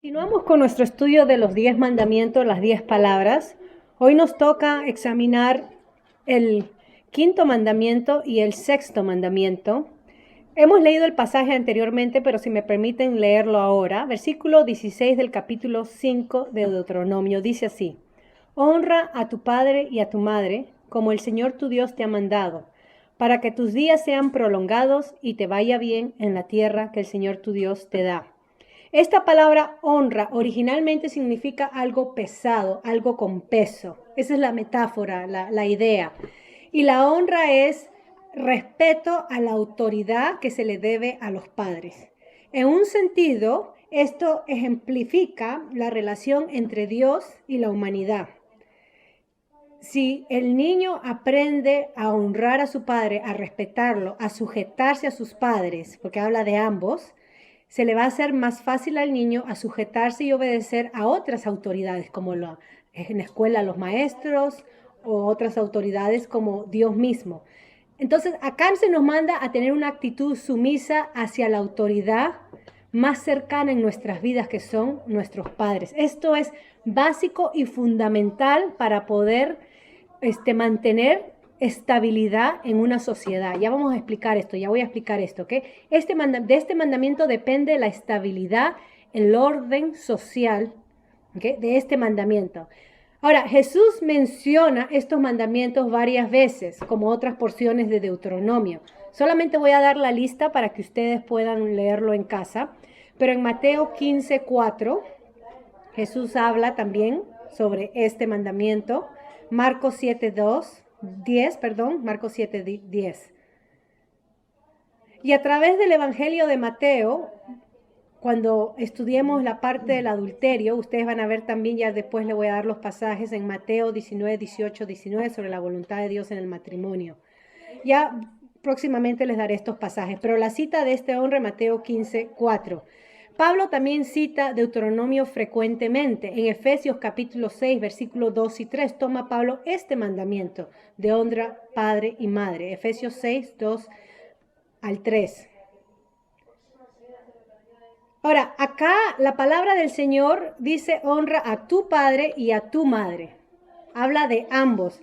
Continuamos con nuestro estudio de los 10 mandamientos, las 10 palabras. Hoy nos toca examinar el quinto mandamiento y el sexto mandamiento. Hemos leído el pasaje anteriormente, pero si me permiten leerlo ahora. Versículo 16 del capítulo 5 de Deuteronomio dice así: Honra a tu padre y a tu madre, como el Señor tu Dios te ha mandado, para que tus días sean prolongados y te vaya bien en la tierra que el Señor tu Dios te da. Esta palabra honra originalmente significa algo pesado, algo con peso. Esa es la metáfora, la idea. Y la honra es respeto a la autoridad que se le debe a los padres. En un sentido, esto ejemplifica la relación entre Dios y la humanidad. Si el niño aprende a honrar a su padre, a respetarlo, a sujetarse a sus padres, porque habla de ambos, se le va a hacer más fácil al niño a sujetarse y obedecer a otras autoridades, como en la escuela los maestros o otras autoridades como Dios mismo. Entonces, acá se nos manda a tener una actitud sumisa hacia la autoridad más cercana en nuestras vidas, que son nuestros padres. Esto es básico y fundamental para poder mantener estabilidad en una sociedad. Ya vamos a explicar esto, ya voy a explicar esto, ¿ok? De este mandamiento depende la estabilidad, el orden social, ¿ok? De este mandamiento. Ahora, Jesús menciona estos mandamientos varias veces, como otras porciones de Deuteronomio. Solamente voy a dar la lista para que ustedes puedan leerlo en casa. Pero en Mateo 15:4, Jesús habla también sobre este mandamiento. Marcos 7:10. Y a través del Evangelio de Mateo, cuando estudiemos la parte del adulterio, ustedes van a ver también, ya después le voy a dar los pasajes en Mateo 19, 18, 19 sobre la voluntad de Dios en el matrimonio. Ya próximamente les daré estos pasajes, pero la cita de este honra, Mateo 15:4. Pablo también cita Deuteronomio frecuentemente. En Efesios capítulo 6, versículos 2 y 3, toma Pablo este mandamiento de honra padre y madre. Efesios 6, 2 al 3. Ahora, acá la palabra del Señor dice honra a tu padre y a tu madre. Habla de ambos.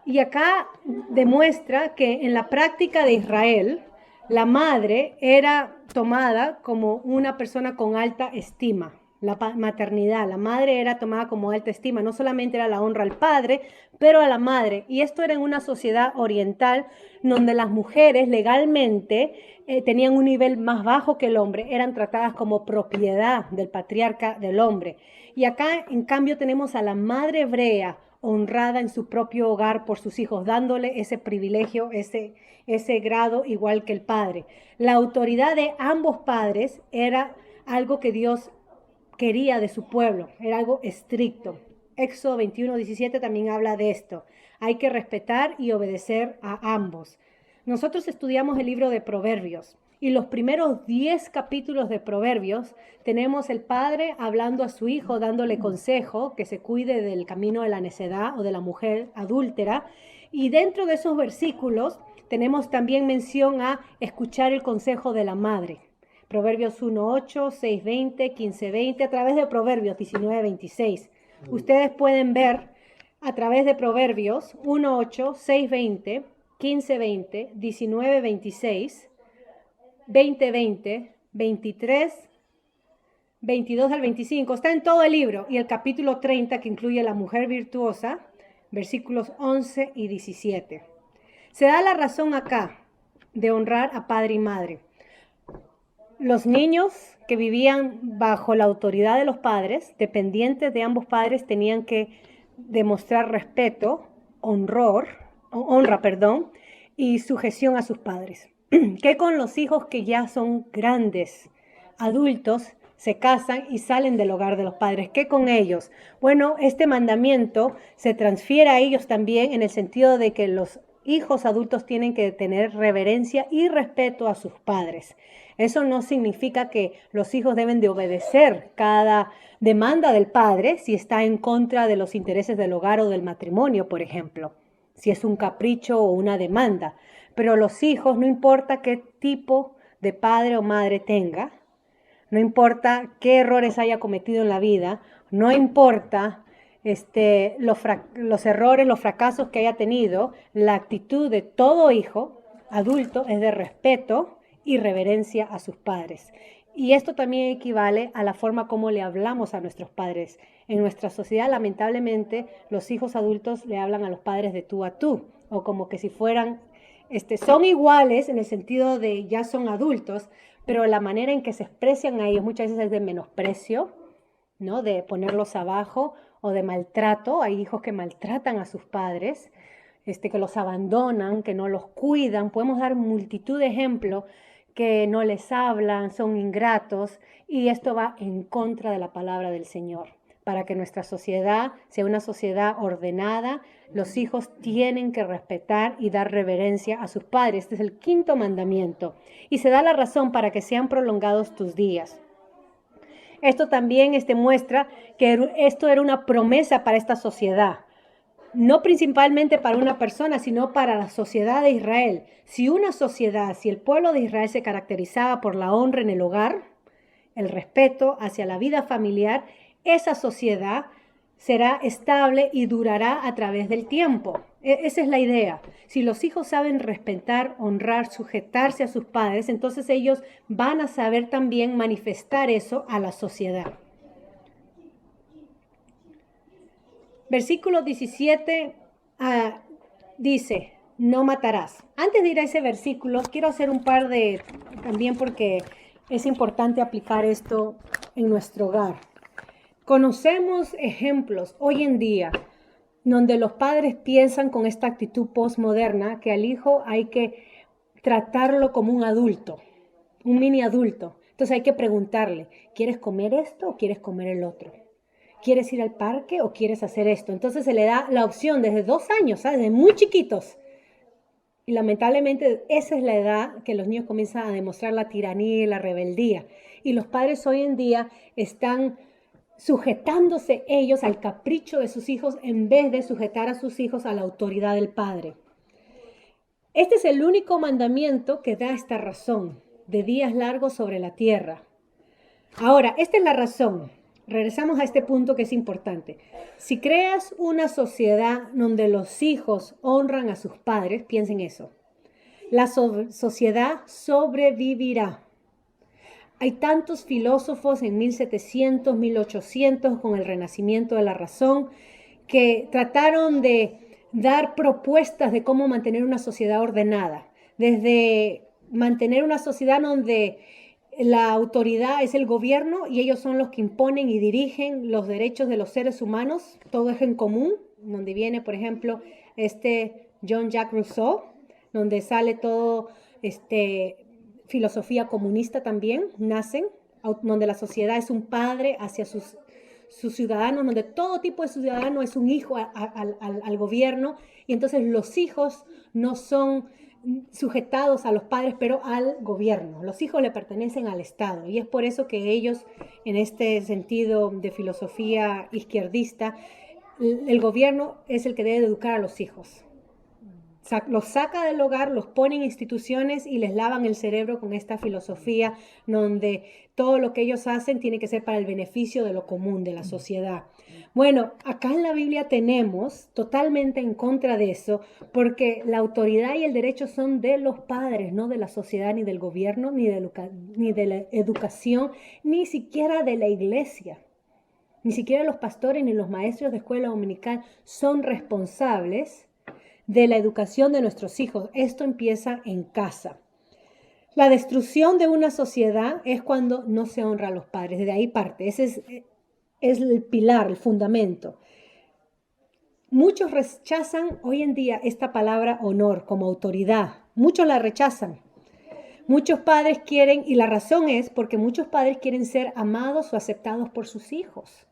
Y acá demuestra que en la práctica de Israel, la madre era tomada como una persona con alta estima. La maternidad, la madre era tomada como alta estima. No solamente era la honra al padre, pero a la madre. Y esto era en una sociedad oriental donde las mujeres legalmente tenían un nivel más bajo que el hombre. Eran tratadas como propiedad del patriarca del hombre. Y acá, en cambio, tenemos a la madre hebrea honrada en su propio hogar por sus hijos, dándole ese privilegio, ese grado igual que el padre. La autoridad de ambos padres era algo que Dios quería de su pueblo, era algo estricto. Éxodo 21:17 también habla de esto. Hay que respetar y obedecer a ambos. Nosotros estudiamos el libro de Proverbios y los primeros 10 capítulos de Proverbios tenemos el padre hablando a su hijo, dándole consejo, que se cuide del camino de la necedad o de la mujer adúltera. Y dentro de esos versículos tenemos también mención a escuchar el consejo de la madre. Proverbios 1:8, 6:20, 15:20, a través de Proverbios 19:26. Ustedes pueden ver a través de Proverbios 1:8, 6:20, 15:20, 19:26, 20:20, 23, 22 al 25. Está en todo el libro. Y el capítulo 30, que incluye la mujer virtuosa, versículos 11 y 17. Se da la razón acá de honrar a padre y madre. Los niños que vivían bajo la autoridad de los padres, dependientes de ambos padres, tenían que demostrar respeto, honra, y sujeción a sus padres. ¿Qué con los hijos que ya son grandes, adultos, se casan y salen del hogar de los padres? ¿Qué con ellos? Bueno, este mandamiento se transfiere a ellos también en el sentido de que los hijos adultos tienen que tener reverencia y respeto a sus padres. Eso no significa que los hijos deben de obedecer cada demanda del padre si está en contra de los intereses del hogar o del matrimonio, por ejemplo, si es un capricho o una demanda. Pero los hijos, no importa qué tipo de padre o madre tenga, no importa qué errores haya cometido en la vida, no importa los errores, los fracasos que haya tenido, la actitud de todo hijo adulto es de respeto y reverencia a sus padres. Y esto también equivale a la forma como le hablamos a nuestros padres. En nuestra sociedad, lamentablemente, los hijos adultos le hablan a los padres de tú a tú, o como que si fueran, son iguales en el sentido de ya son adultos, pero la manera en que se expresan a ellos muchas veces es de menosprecio, ¿no? De ponerlos abajo o de maltrato. Hay hijos que maltratan a sus padres, que los abandonan, que no los cuidan. Podemos dar multitud de ejemplos que no les hablan, son ingratos, y esto va en contra de la palabra del Señor. Para que nuestra sociedad sea una sociedad ordenada, los hijos tienen que respetar y dar reverencia a sus padres. Este es el 5º mandamiento. Y se da la razón para que sean prolongados tus días. Esto también muestra que esto era una promesa para esta sociedad. No principalmente para una persona, sino para la sociedad de Israel. Si el pueblo de Israel se caracterizaba por la honra en el hogar, el respeto hacia la vida familiar, esa sociedad será estable y durará a través del tiempo. Esa es la idea. Si los hijos saben respetar, honrar, sujetarse a sus padres, entonces ellos van a saber también manifestar eso a la sociedad. Versículo 17 dice, no matarás. Antes de ir a ese versículo, quiero hacer un par de, también porque es importante aplicar esto en nuestro hogar. Conocemos ejemplos hoy en día donde los padres piensan con esta actitud postmoderna que al hijo hay que tratarlo como un adulto, un mini adulto. Entonces hay que preguntarle, ¿quieres comer esto o quieres comer el otro? ¿Quieres ir al parque o quieres hacer esto? Entonces se le da la opción desde 2 años, ¿sabes? Desde muy chiquitos. Y lamentablemente esa es la edad que los niños comienzan a demostrar la tiranía y la rebeldía. Y los padres hoy en día están sujetándose ellos al capricho de sus hijos en vez de sujetar a sus hijos a la autoridad del padre. Este es el único mandamiento que da esta razón de días largos sobre la tierra. Ahora, esta es la razón. Regresamos a este punto que es importante. Si creas una sociedad donde los hijos honran a sus padres, piensen eso, la sociedad sobrevivirá. Hay tantos filósofos en 1700, 1800, con el renacimiento de la razón, que trataron de dar propuestas de cómo mantener una sociedad ordenada. Desde mantener una sociedad donde la autoridad es el gobierno y ellos son los que imponen y dirigen los derechos de los seres humanos, todo es en común, donde viene, por ejemplo, Jean-Jacques Rousseau, donde sale todo, filosofía comunista también, nacen, donde la sociedad es un padre hacia sus ciudadanos, donde todo tipo de ciudadano es un hijo al gobierno, y entonces los hijos no son sujetados a los padres, pero al gobierno. Los hijos le pertenecen al Estado, y es por eso que ellos, en este sentido de filosofía izquierdista, el gobierno es el que debe educar a los hijos. Los saca del hogar, los pone en instituciones y les lavan el cerebro con esta filosofía donde todo lo que ellos hacen tiene que ser para el beneficio de lo común, de la sociedad. Bueno, acá en la Biblia tenemos totalmente en contra de eso, porque la autoridad y el derecho son de los padres, no de la sociedad, ni del gobierno, ni de la educación, ni siquiera de la iglesia. Ni siquiera los pastores ni los maestros de escuela dominical son responsables de la educación de nuestros hijos. Esto empieza en casa. La destrucción de una sociedad es cuando no se honra a los padres. De ahí parte. Ese es el pilar, el fundamento. Muchos rechazan hoy en día esta palabra honor como autoridad. Muchos la rechazan. Muchos padres quieren, y la razón es porque muchos padres quieren ser amados o aceptados por sus hijos.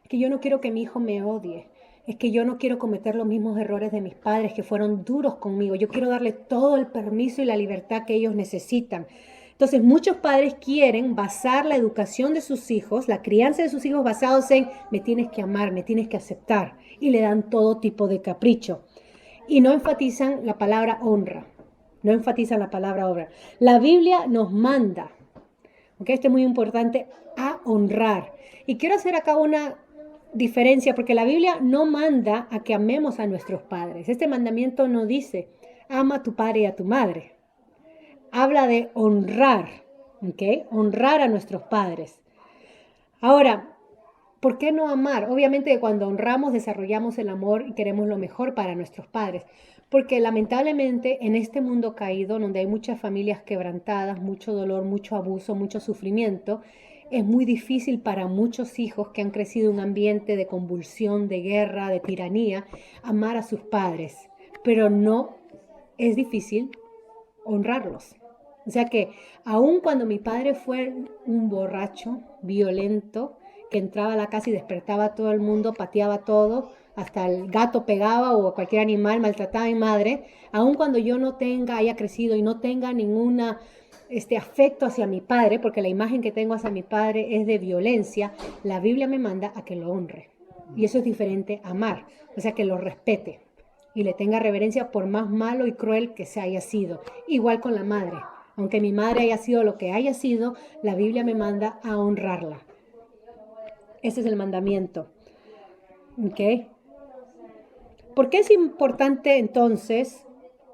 Es que yo no quiero que mi hijo me odie. Es que yo no quiero cometer los mismos errores de mis padres que fueron duros conmigo. Yo quiero darle todo el permiso y la libertad que ellos necesitan. Entonces, muchos padres quieren basar la educación de sus hijos, la crianza de sus hijos basados en me tienes que amar, me tienes que aceptar. Y le dan todo tipo de capricho. Y no enfatizan la palabra honra. No enfatizan la palabra honra. La Biblia nos manda ¿Ok? Esto es muy importante, a honrar. Y quiero hacer acá una diferencia, porque la Biblia no manda a que amemos a nuestros padres. Este mandamiento no dice, ama a tu padre y a tu madre. Habla de honrar, ¿ok? Honrar a nuestros padres. Ahora, ¿por qué no amar? Obviamente cuando honramos desarrollamos el amor y queremos lo mejor para nuestros padres. Porque lamentablemente en este mundo caído, donde hay muchas familias quebrantadas, mucho dolor, mucho abuso, mucho sufrimiento, es muy difícil para muchos hijos que han crecido en un ambiente de convulsión, de guerra, de tiranía, amar a sus padres. Pero no es difícil honrarlos. O sea que aun cuando mi padre fue un borracho, violento, que entraba a la casa y despertaba a todo el mundo, pateaba todo, hasta el gato pegaba o cualquier animal, maltrataba a mi madre, aun cuando yo no haya crecido y no tenga ninguna afecto hacia mi padre, porque la imagen que tengo hacia mi padre es de violencia, la Biblia me manda a que lo honre. Y eso es diferente a amar, o sea que lo respete y le tenga reverencia por más malo y cruel que se haya sido. Igual con la madre. Aunque mi madre haya sido lo que haya sido, la Biblia me manda a honrarla. Ese es el mandamiento. ¿Ok? ¿Por qué es importante entonces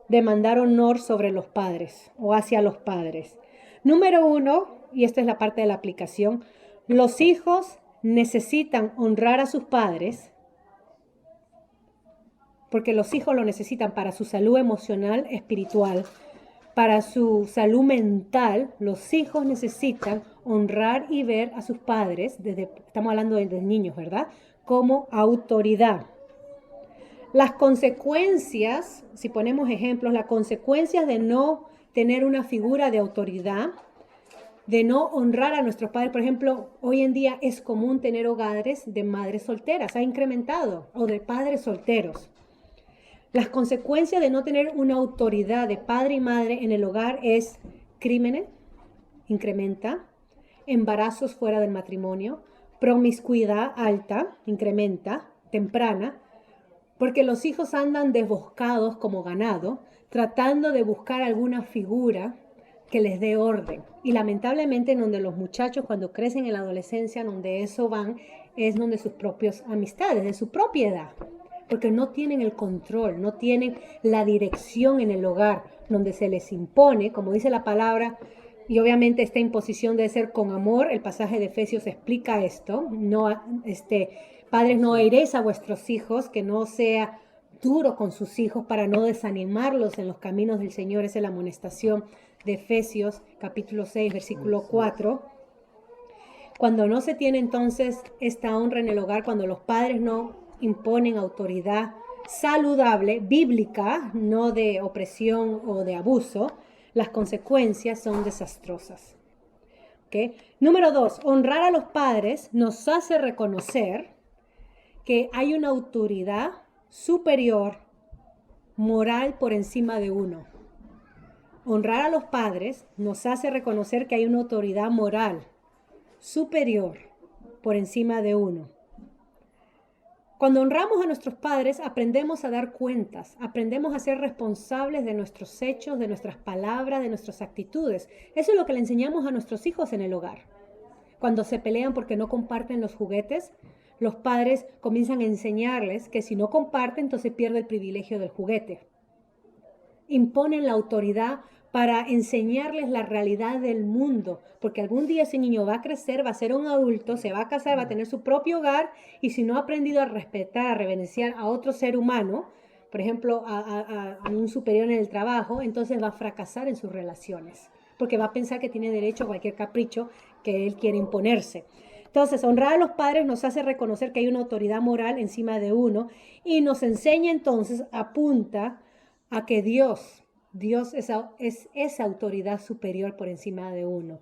demandar honor sobre los padres o hacia los padres? Número uno, y esta es la parte de la aplicación, los hijos necesitan honrar a sus padres porque los hijos lo necesitan para su salud emocional, espiritual, para su salud mental. Los hijos necesitan honrar y ver a sus padres, estamos hablando de niños, ¿verdad? Como autoridad. Las consecuencias, si ponemos ejemplos, las consecuencias de no tener una figura de autoridad, de no honrar a nuestros padres. Por ejemplo, hoy en día es común tener hogares de madres solteras, ha incrementado, o de padres solteros. Las consecuencias de no tener una autoridad de padre y madre en el hogar es crímenes, incrementa, embarazos fuera del matrimonio, promiscuidad alta, incrementa, temprana, porque los hijos andan desboscados como ganado, tratando de buscar alguna figura que les dé orden. Y lamentablemente en donde los muchachos cuando crecen en la adolescencia, donde eso van, es donde sus propias amistades, de su propia edad, porque no tienen el control, no tienen la dirección en el hogar, donde se les impone, como dice la palabra, y obviamente esta imposición debe ser con amor. El pasaje de Efesios explica esto. No, padres, no iréis a vuestros hijos, que no sea duro con sus hijos para no desanimarlos en los caminos del Señor. Esa es la amonestación de Efesios capítulo 6, versículo 4. Cuando no se tiene entonces esta honra en el hogar, cuando los padres no imponen autoridad saludable, bíblica, no de opresión o de abuso, las consecuencias son desastrosas. ¿Okay? Número 2, honrar a los padres nos hace reconocer que hay una autoridad superior, moral por encima de uno. Honrar a los padres nos hace reconocer que hay una autoridad moral superior por encima de uno. Cuando honramos a nuestros padres, aprendemos a dar cuentas, aprendemos a ser responsables de nuestros hechos, de nuestras palabras, de nuestras actitudes. Eso es lo que le enseñamos a nuestros hijos en el hogar. Cuando se pelean porque no comparten los juguetes, los padres comienzan a enseñarles que si no comparten, entonces pierde el privilegio del juguete. Imponen la autoridad para enseñarles la realidad del mundo, porque algún día ese niño va a crecer, va a ser un adulto, se va a casar, va a tener su propio hogar, y si no ha aprendido a respetar, a reverenciar a otro ser humano, por ejemplo, a un superior en el trabajo, entonces va a fracasar en sus relaciones, porque va a pensar que tiene derecho a cualquier capricho que él quiere imponerse. Entonces, honrar a los padres nos hace reconocer que hay una autoridad moral encima de uno, y nos enseña entonces, apunta a que Dios es esa autoridad superior por encima de uno.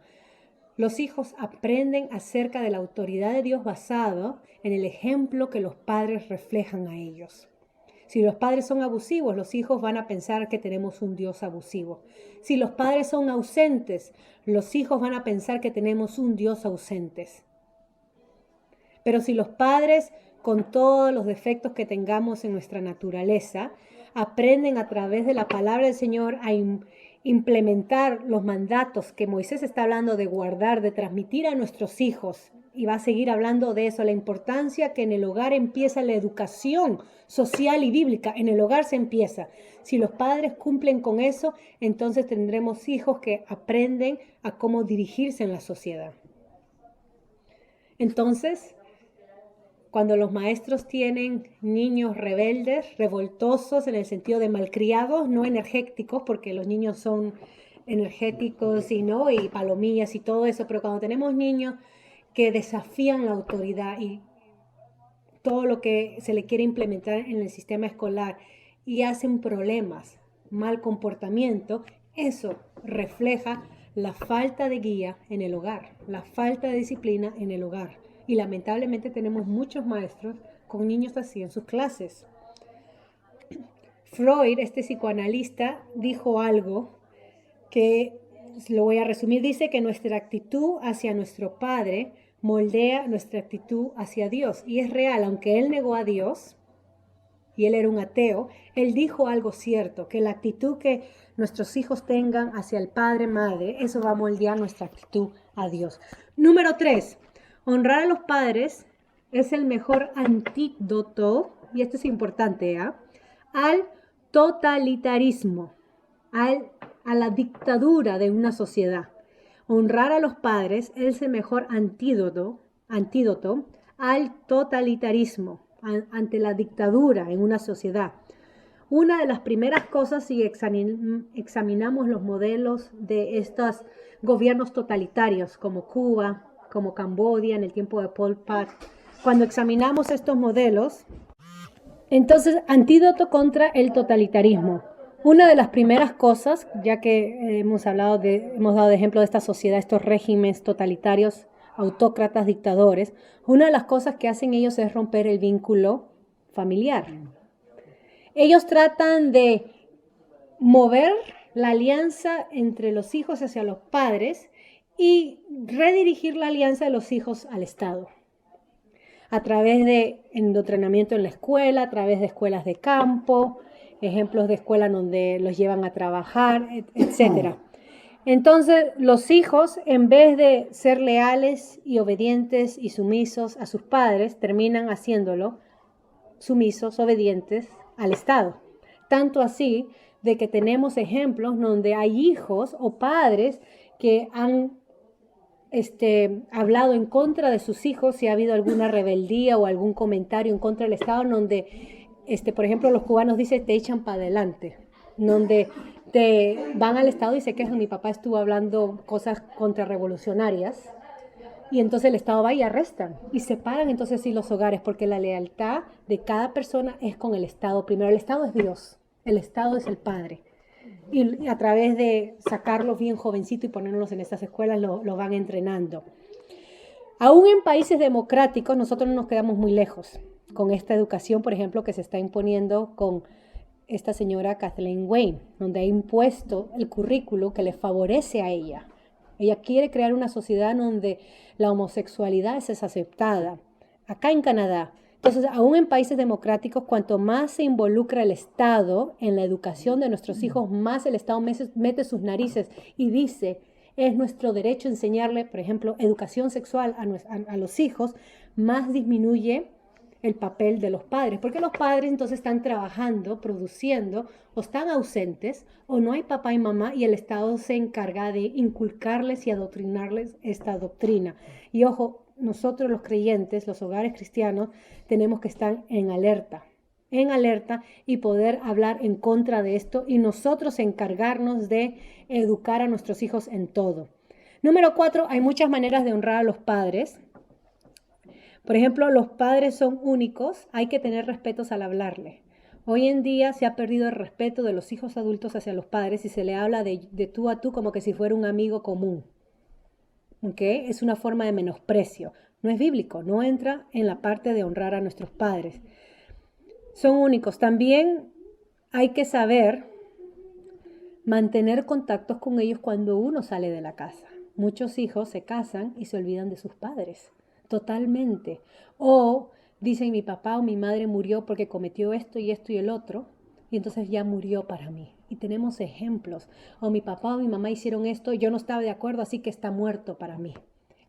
Los hijos aprenden acerca de la autoridad de Dios basado en el ejemplo que los padres reflejan a ellos. Si los padres son abusivos, los hijos van a pensar que tenemos un Dios abusivo. Si los padres son ausentes, los hijos van a pensar que tenemos un Dios ausentes. Pero si los padres, con todos los defectos que tengamos en nuestra naturaleza, aprenden a través de la palabra del Señor implementar los mandatos que Moisés está hablando de guardar, de transmitir a nuestros hijos, y va a seguir hablando de eso, la importancia que en el hogar empieza la educación social y bíblica, en el hogar se empieza. Si los padres cumplen con eso, entonces tendremos hijos que aprenden a cómo dirigirse en la sociedad. Entonces, cuando los maestros tienen niños rebeldes, revoltosos en el sentido de malcriados, no energéticos, porque los niños son energéticos y palomillas y todo eso, pero cuando tenemos niños que desafían la autoridad y todo lo que se le quiere implementar en el sistema escolar y hacen problemas, mal comportamiento, eso refleja la falta de guía en el hogar, la falta de disciplina en el hogar. Y lamentablemente tenemos muchos maestros con niños así en sus clases. Freud, este psicoanalista, dijo algo que lo voy a resumir. Dice que nuestra actitud hacia nuestro padre moldea nuestra actitud hacia Dios. Y es real, aunque él negó a Dios y él era un ateo, él dijo algo cierto, que la actitud que nuestros hijos tengan hacia el padre, madre, eso va a moldear nuestra actitud a Dios. Número 3. Honrar a los padres es el mejor antídoto, y esto es importante, al totalitarismo, a la dictadura de una sociedad. Honrar a los padres es el mejor antídoto al totalitarismo, ante la dictadura en una sociedad. Una de las primeras cosas, si examinamos los modelos de estos gobiernos totalitarios como Cuba, como Camboya en el tiempo de Pol Pot, cuando examinamos estos modelos, entonces, antídoto contra el totalitarismo. Una de las primeras cosas, ya que hemos dado de ejemplo de esta sociedad, estos regímenes totalitarios, autócratas, dictadores, una de las cosas que hacen ellos es romper el vínculo familiar. Ellos tratan de mover la alianza entre los hijos hacia los padres y redirigir la alianza de los hijos al Estado. A través de endoctrinamiento en la escuela, a través de escuelas de campo, ejemplos de escuela donde los llevan a trabajar, etc. Entonces, los hijos, en vez de ser leales y obedientes y sumisos a sus padres, terminan haciéndolo sumisos, obedientes al Estado. Tanto así de que tenemos ejemplos donde hay hijos o padres que han hablado en contra de sus hijos si ha habido alguna rebeldía o algún comentario en contra del Estado, donde, por ejemplo, los cubanos dicen te echan para adelante, donde te van al Estado y se quejan, mi papá estuvo hablando cosas contrarrevolucionarias, y entonces el Estado va y arrestan y separan entonces sí los hogares, porque la lealtad de cada persona es con el Estado. Primero, el Estado es Dios, el Estado es el Padre. Y a través de sacarlos bien jovencitos y ponerlos en estas escuelas, lo van entrenando. Aún en países democráticos, nosotros no nos quedamos muy lejos con esta educación, por ejemplo, que se está imponiendo con esta señora Kathleen Wayne, donde ha impuesto el currículo que le favorece a ella. Ella quiere crear una sociedad donde la homosexualidad es aceptada. Acá en Canadá. Entonces, aún en países democráticos, cuanto más se involucra el Estado en la educación de nuestros hijos, más el Estado mete sus narices y dice, es nuestro derecho enseñarle, por ejemplo, educación sexual a los hijos, más disminuye el papel de los padres, porque los padres entonces están trabajando, produciendo, o están ausentes, o no hay papá y mamá, y el Estado se encarga de inculcarles y adoctrinarles esta doctrina. Y ojo, nosotros los creyentes, los hogares cristianos, tenemos que estar en alerta y poder hablar en contra de esto y nosotros encargarnos de educar a nuestros hijos en todo. Número 4, hay muchas maneras de honrar a los padres. Por ejemplo, los padres son únicos, hay que tener respetos al hablarle. Hoy en día se ha perdido el respeto de los hijos adultos hacia los padres y se le habla de tú a tú como que si fuera un amigo común. ¿Okay? Es una forma de menosprecio. No es bíblico, no entra en la parte de honrar a nuestros padres. Son únicos. También hay que saber mantener contactos con ellos cuando uno sale de la casa. Muchos hijos se casan y se olvidan de sus padres, totalmente. O dicen mi papá o mi madre murió porque cometió esto y esto y el otro, y entonces ya murió para mí. Y tenemos ejemplos. O mi papá o mi mamá hicieron esto y yo no estaba de acuerdo, así que está muerto para mí.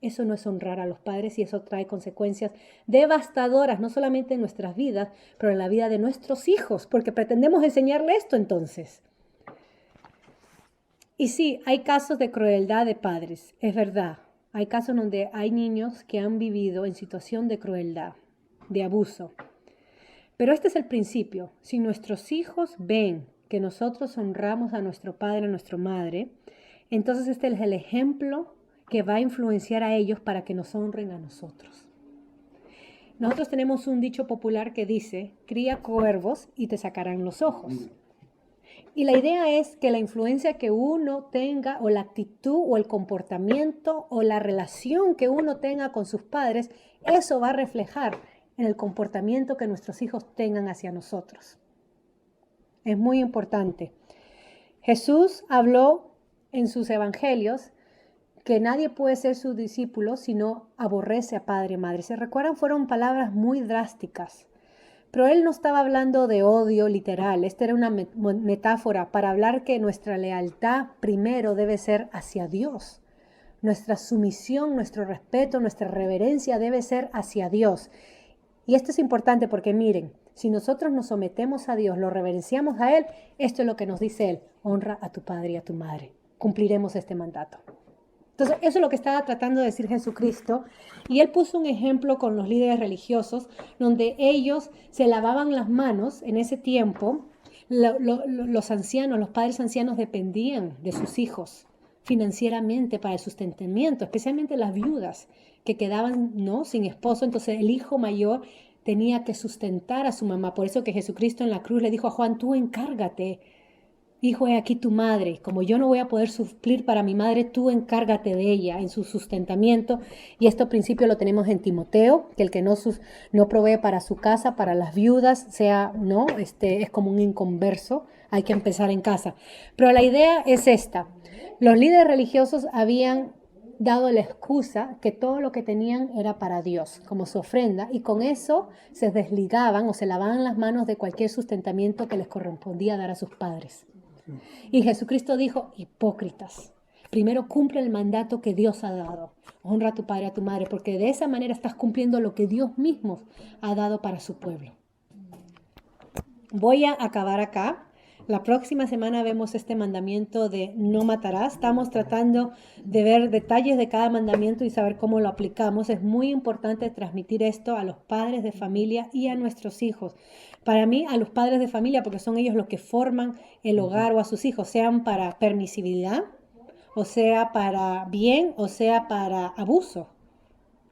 Eso no es honrar a los padres y eso trae consecuencias devastadoras, no solamente en nuestras vidas, pero en la vida de nuestros hijos, porque pretendemos enseñarle esto entonces. Y sí, hay casos de crueldad de padres, es verdad. Hay casos donde hay niños que han vivido en situación de crueldad, de abuso. Pero este es el principio. Si nuestros hijos ven que nosotros honramos a nuestro padre, a nuestra madre, entonces este es el ejemplo que va a influenciar a ellos para que nos honren a nosotros. Nosotros tenemos un dicho popular que dice, cría cuervos y te sacarán los ojos. Y la idea es que la influencia que uno tenga, o la actitud, o el comportamiento, o la relación que uno tenga con sus padres, eso va a reflejar en el comportamiento que nuestros hijos tengan hacia nosotros. Es muy importante. Jesús habló en sus evangelios que nadie puede ser su discípulo si no aborrece a padre y madre. ¿Se recuerdan? Fueron palabras muy drásticas. Pero él no estaba hablando de odio literal. Esta era una metáfora para hablar que nuestra lealtad primero debe ser hacia Dios. Nuestra sumisión, nuestro respeto, nuestra reverencia debe ser hacia Dios. Y esto es importante porque miren, si nosotros nos sometemos a Dios, lo reverenciamos a Él, esto es lo que nos dice Él, honra a tu padre y a tu madre. Cumpliremos este mandato. Entonces, eso es lo que estaba tratando de decir Jesucristo. Y Él puso un ejemplo con los líderes religiosos, donde ellos se lavaban las manos en ese tiempo. Los ancianos, los padres ancianos dependían de sus hijos financieramente para el sustentamiento, especialmente las viudas que quedaban sin esposo. Entonces el hijo mayor tenía que sustentar a su mamá. Por eso que Jesucristo en la cruz le dijo a Juan, tú encárgate. Hijo, he aquí tu madre. Como yo no voy a poder suplir para mi madre, tú encárgate de ella en su sustentamiento. Y este principio lo tenemos en Timoteo, que el que no provee para su casa, para las viudas, es como un inconverso. Hay que empezar en casa. Pero la idea es esta. Los líderes religiosos habían dado la excusa que todo lo que tenían era para Dios, como su ofrenda, y con eso se desligaban o se lavaban las manos de cualquier sustentamiento que les correspondía dar a sus padres. Y Jesucristo dijo, hipócritas, primero cumple el mandato que Dios ha dado. Honra a tu padre y a tu madre, porque de esa manera estás cumpliendo lo que Dios mismo ha dado para su pueblo. Voy a acabar acá. La próxima semana vemos este mandamiento de no matarás. Estamos tratando de ver detalles de cada mandamiento y saber cómo lo aplicamos. Es muy importante transmitir esto a los padres de familia y a nuestros hijos. Para mí, a los padres de familia, porque son ellos los que forman el hogar o a sus hijos, sean para permisividad, o sea para bien, o sea para abuso.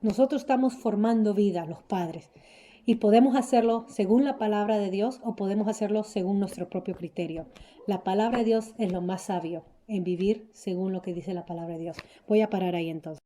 Nosotros estamos formando vida, los padres. Y podemos hacerlo según la palabra de Dios o podemos hacerlo según nuestro propio criterio. La palabra de Dios es lo más sabio en vivir según lo que dice la palabra de Dios. Voy a parar ahí entonces.